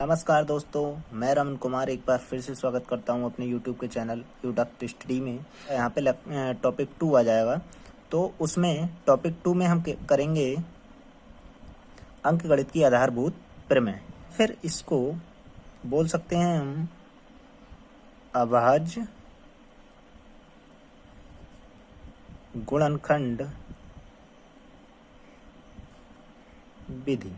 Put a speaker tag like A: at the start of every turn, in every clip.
A: नमस्कार दोस्तों, मैं रमन कुमार एक बार फिर से स्वागत करता हूं अपने YouTube के चैनल यूडक्ट स्टडी में। यहाँ पे टॉपिक 2 आ जाएगा, तो उसमें टॉपिक 2 में हम करेंगे अंकगणित की आधारभूत प्रमेय। फिर इसको बोल सकते हैं हम अभाज्य गुणनखंड विधि।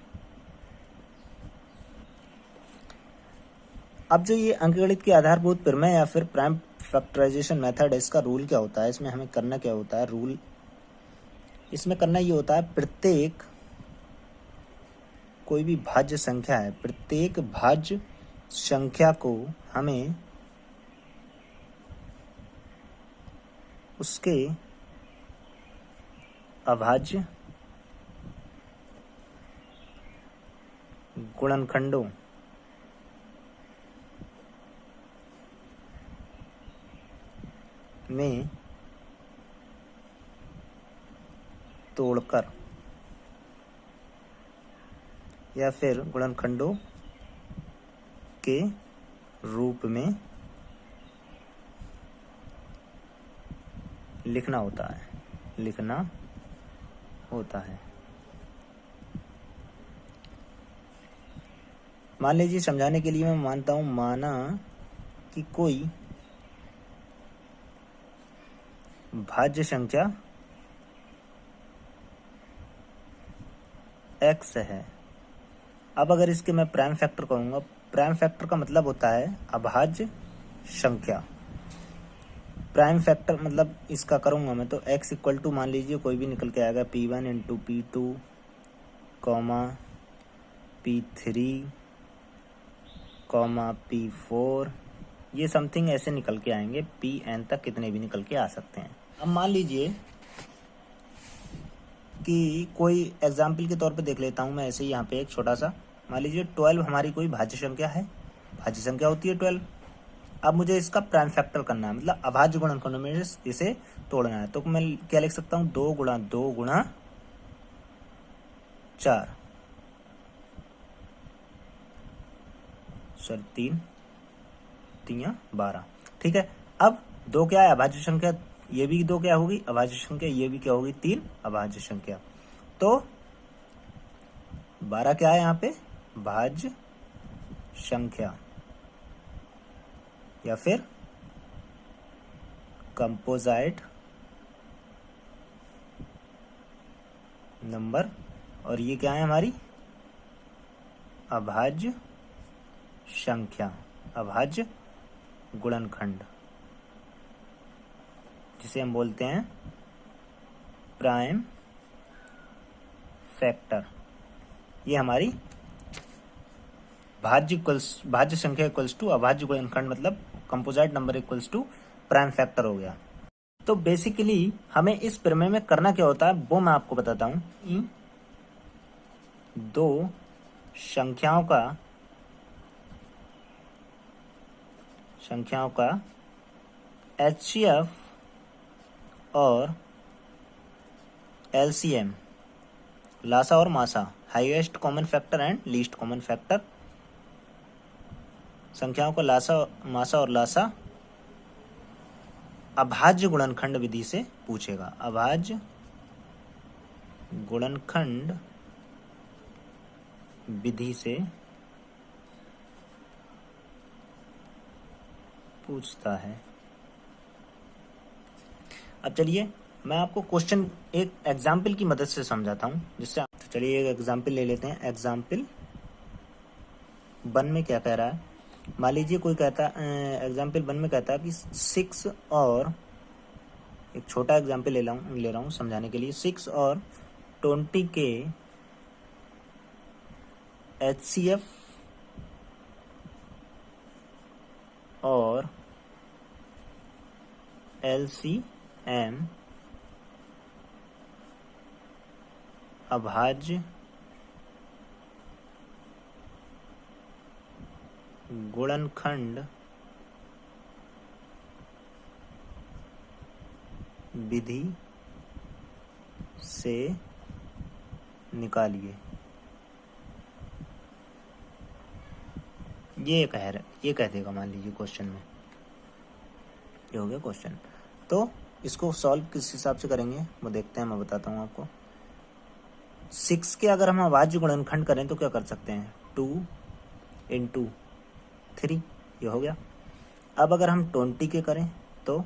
A: अब जो ये अंकगणित की आधारभूत प्रमेय या फिर प्राइम फैक्टराइजेशन मेथड है, इसका रूल क्या होता है, इसमें हमें करना क्या होता है। रूल इसमें करना ये होता है, प्रत्येक कोई भी भाज्य संख्या है, प्रत्येक भाज्य संख्या को हमें उसके अभाज्य गुणनखंडों में तोड़कर या फिर गुणनखंडों के रूप में लिखना होता है। मान लीजिए, समझाने के लिए मैं मानता हूं, माना कि कोई भाज्य संख्या x है। अब अगर इसके मैं प्राइम फैक्टर कहूँगा, प्राइम फैक्टर का मतलब होता है अभाज्य संख्या। प्राइम फैक्टर मतलब इसका करूँगा मैं तो x इक्वल टू, मान लीजिए कोई भी निकल के आएगा P1 into P2 comma P3 comma P4, ये समथिंग ऐसे निकल के आएंगे, Pn तक कितने भी निकल के आ सकते हैं। अब मान लीजिए कि कोई एग्जाम्पल के तौर पे देख लेता हूँ मैं ऐसे ही, यहाँ पे एक छोटा सा, मान लीजिए 12 हमारी कोई भाज्य संख्या है, भाज्य संख्या होती है 12। अब मुझे इसका प्राइम फैक्टर करना है, मतलब अभाज्य गुणनखंडों में इसे तोड़ना है। तो मैं क्या लिख सकता हूँ, 2 गुणा 2 गुणा 4, सर 3 3 12, ठीक है। अब 2 क्या है, अभाज्य संख्या, ये भी 2 क्या होगी, अभाज्य संख्या, ये भी क्या होगी, 3 अभाज्य संख्या। तो 12 क्या है यहाँ पे, भाज्य संख्या या फिर कंपोजिट नंबर, और ये क्या है हमारी अभाज्य संख्या, अभाज्य गुणनखंड, जिसे हम बोलते हैं प्राइम फैक्टर। ये हमारी भाज्य संख्या इक्वल्स टू अभाज्य गुणनखंड, मतलब composite number equals to prime factor हो गया। तो बेसिकली हमें इस प्रमेय में करना क्या होता है वो मैं आपको बताता हूं। दो संख्याओं का HCF और LCM, लासा और मासा, highest common factor and least common factor, संख्याओं का मासा और लासा अभाज्य गुणनखंड विधि से पूछेगा, अभाज्य गुणनखंड विधि से पूछता है। अब चलिए मैं आपको क्वेश्चन एक एग्जाम्पल की मदद से समझाता हूं, जिससे चलिए एक एग्जाम्पल ले लेते हैं। एग्जाम्पल 1 में क्या कह रहा है, मान लीजिए कोई कहता है, एग्जाम्पल 1 में कहता है कि 6 और, एक छोटा एग्जाम्पल ले रहा हूँ समझाने के लिए, 6 और 20 के HCF और LCM अभाज्य गुणनखंड विधि से निकालिए। ये कह देगा मान लीजिए क्वेश्चन में। ये हो गया क्वेश्चन। तो इसको सॉल्व किस हिसाब से करेंगे वो देखते हैं, मैं बताता हूँ आपको। 6 के अगर हम अभाज्य गुणनखंड करें तो क्या कर सकते हैं, 2 × 3, ये हो गया। अब अगर हम 20 के करें तो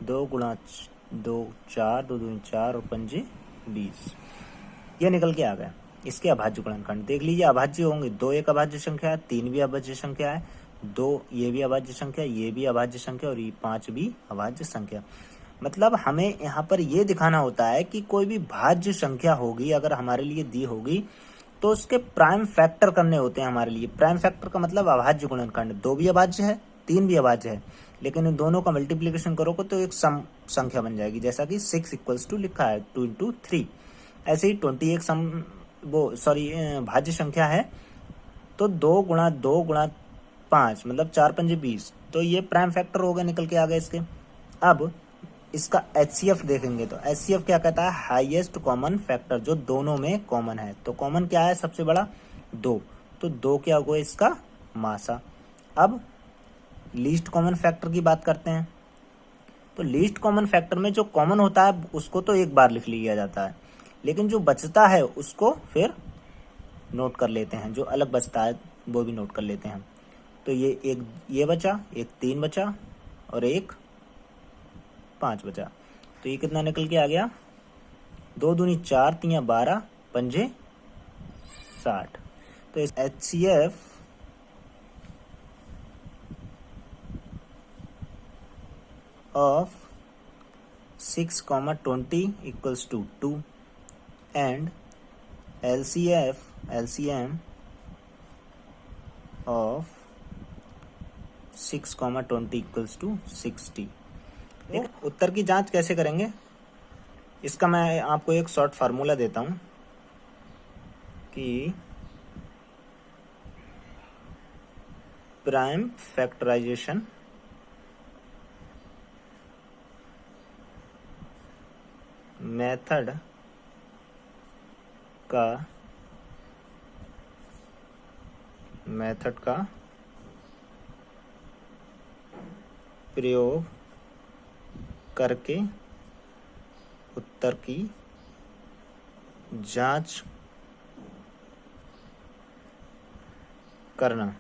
A: 2 × 2 4, 2 दूनी 4 और 5 20, ये निकल के आ गया इसके अभाज्य गुणनखंड। देख लीजिए अभाज्य होंगे, 2 एक अभाज्य संख्या है, 3 भी अभाज्य संख्या है, 2 ये भी अभाज्य संख्या, ये भी अभाज्य संख्या और ये 5 भी अभाज्य संख्या। मतलब हमें यहाँ पर ये दिखाना होता है कि कोई भी भाज्य संख्या होगी अगर हमारे लिए दी होगी तो उसके प्राइम फैक्टर करने होते हैं हमारे लिए। प्राइम फैक्टर का मतलब अभाज्य गुणनखंड, 2 भी अभाज्य है 3 भी अभाज्य है, लेकिन इन दोनों का मल्टीप्लिकेशन करोगे तो एक सम संख्या बन जाएगी, जैसा कि 6 = लिखा है 2 × 3। ऐसे ही 20 एक भाज्य संख्या है, तो 2 × 2 × 5 मतलब 4 × 5 20, तो ये प्राइम फैक्टर हो गए, निकल के आ गए इसके। अब इसका HCF देखेंगे तो HCF क्या कहता है, हाईएस्ट कॉमन फैक्टर, जो दोनों में कॉमन है। तो कॉमन क्या है सबसे बड़ा, 2, तो 2 क्या होगा इसका मासा। अब लीस्ट कॉमन फैक्टर की बात करते हैं, तो लीस्ट कॉमन फैक्टर में जो कॉमन होता है उसको तो एक बार लिख लिया जाता है, लेकिन जो बचता है उसको फिर नोट कर लेते हैं, जो अलग बचता है वो भी नोट कर लेते हैं। तो ये बचा, एक 3 बचा और एक 5 बचा, तो ये कितना निकल के आ गया, 2 दूनी 4, 3 12, 5 60। तो इस HCF of 6, 20 = 2 and LCM of 6, 20 = 60। उत्तर की जांच कैसे करेंगे, इसका मैं आपको एक शॉर्ट फार्मूला देता हूं कि प्राइम फैक्टराइजेशन मेथड का प्रयोग करके उत्तर की जांच करना।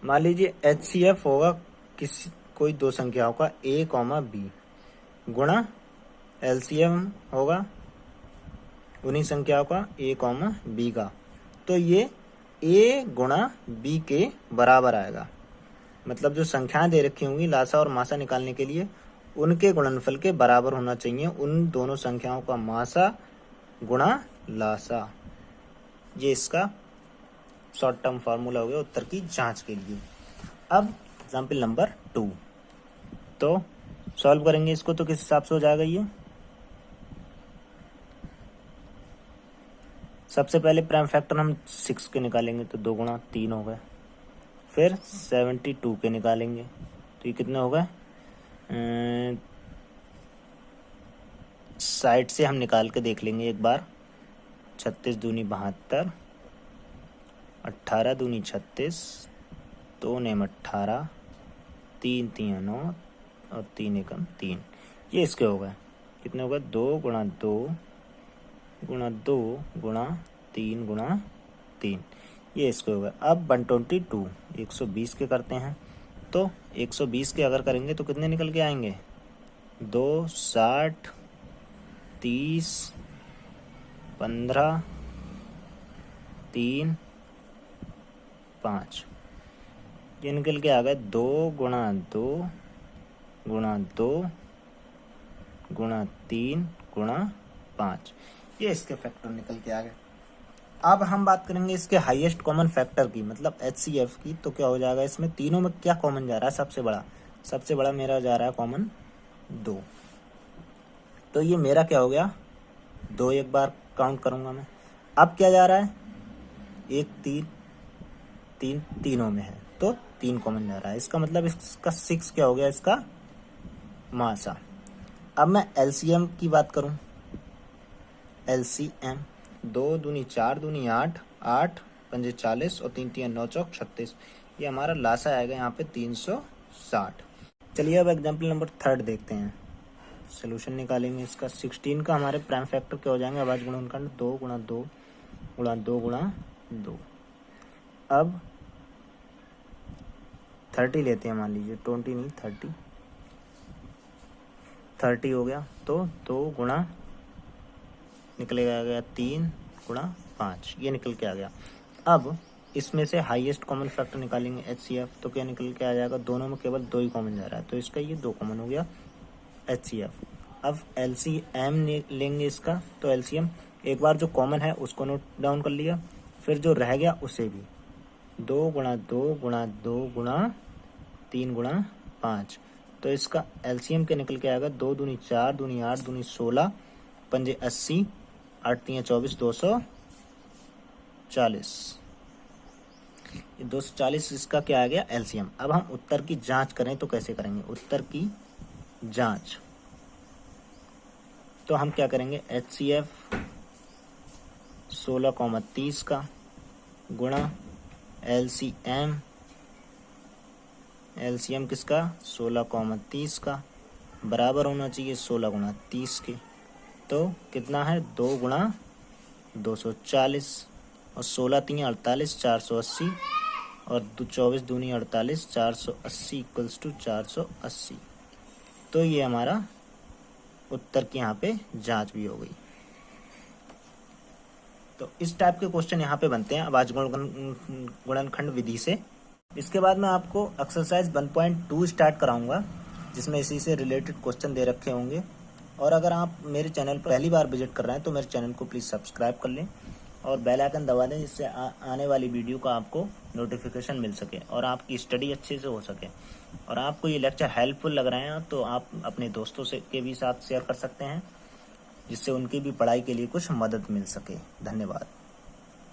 A: मान लीजिए HCF होगा कोई दो संख्याओं का A, B गुणा LCM होगा उन्हीं संख्याओं का A, B का, तो ये A × B के बराबर आएगा। मतलब जो संख्याएं दे रखी होंगी लासा और मासा निकालने के लिए, उनके गुणनफल के बराबर होना चाहिए उन दोनों संख्याओं का मासा गुणा लासा। ये इसका शॉर्ट टर्म फार्मूला हो गया उत्तर की जांच के लिए। अब एग्जाम्पल नंबर 2, तो सॉल्व करेंगे इसको तो किस हिसाब से हो जाएगा ये। सबसे पहले प्राइम फैक्टर हम 6 के निकालेंगे तो 2 × 3 हो गए, फिर 72 के निकालेंगे तो ये कितने हो गए, साइड से हम निकाल के देख लेंगे एक बार। 36 दूनी 72, 18 दूनी 36, 2 नेम 18, 3 3 9 और 3 एकम 3, ये इसके हो गए। कितने हो गए, 2 × 2 × 2 × 3 × 3, ये इसके हो गए। अब 122 120 के करते हैं, तो 120 के अगर करेंगे तो कितने निकल के आएंगे, 2 60 30 15 3 5, ये निकल के आ गए 2 × 2 × 2 × 3 × 5, ये इसके फैक्टर निकल के आ गए। अब हम बात करेंगे इसके हाईएस्ट कॉमन फैक्टर की, मतलब HCF की। तो क्या हो जाएगा, इसमें तीनों में क्या कॉमन जा रहा है, सबसे बड़ा मेरा जा रहा है कॉमन 2, तो ये मेरा क्या हो गया 2, एक बार काउंट करूंगा मैं। अब क्या जा रहा है, 1 3 3 तीनों में है तो 3 कॉमन जा रहा है, इसका मतलब इसका 6 क्या हो गया, इसका मासा। अब मैं LCM की बात करूं, LCM 2 दूनी 4 दूनी 8, 8 पंजे 40 और 3 3 9 चौक 36। ये हमारा लासा आएगा यहाँ पे 360। चलिए अब एग्जाम्पल नंबर 3 देखते हैं। सोल्यूशन निकालेंगे इसका। 16 का हमारे प्राइम फैक्टर क्या हो जाएंगे, अभाज्य गुणनखंड 2 गुणा 2 गुणा 2 गुणा 2। अब 30 लेते हैं, मान लीजिए 20 नहीं 30 हो गया, तो 2 गुणा निकलेगा गया 3 गुणा 5, ये निकल के आ गया। अब इसमें से हाईएस्ट कॉमन फैक्टर निकालेंगे HCF, तो क्या निकल के आ जाएगा, दोनों में केवल 2 ही कॉमन जा रहा है, तो इसका ये 2 कॉमन हो गया HCF। अब LCM लेंगे इसका, तो LCM एक बार जो कॉमन है उसको नोट डाउन कर लिया, फिर जो रह गया उसे भी 2 गुणा 2 गुणा 2 गुणा 3 गुणा 5, तो इसका LCM क्या निकल के आएगा, 2 दूनी 4 दूनी 8 दूनी 16 पंजे 80 8 3 24 240, ये 240 इसका क्या आ गया LCM। अब हम उत्तर की जांच करें तो कैसे करेंगे, उत्तर की जांच, तो हम क्या करेंगे, HCF 16,30 का गुणा LCM किसका 16,30 का बराबर होना चाहिए 16 गुणा 30 के, तो कितना है 2 गुणा 240 और 16 3 48 480 और 24 दूनी 48 480 इक्वल्स टू 480। तो ये हमारा उत्तर की यहाँ पे जांच भी हो गई। तो इस टाइप के क्वेश्चन यहाँ पे बनते हैं अभाज्य गुणनखंड विधि से। इसके बाद मैं आपको एक्सरसाइज 1.2 स्टार्ट कराऊंगा, जिसमें इसी से रिलेटेड क्वेश्चन दे रखे होंगे। और अगर आप मेरे चैनल पर पहली बार विजिट कर रहे हैं तो मेरे चैनल को प्लीज़ सब्सक्राइब कर लें और बेल आइकन दबा दें, जिससे आने वाली वीडियो का आपको नोटिफिकेशन मिल सके और आपकी स्टडी अच्छे से हो सके। और आपको ये लेक्चर हेल्पफुल लग रहे हैं तो आप अपने दोस्तों से के भी साथ शेयर कर सकते हैं, जिससे उनकी भी पढ़ाई के लिए कुछ मदद मिल सके। धन्यवाद।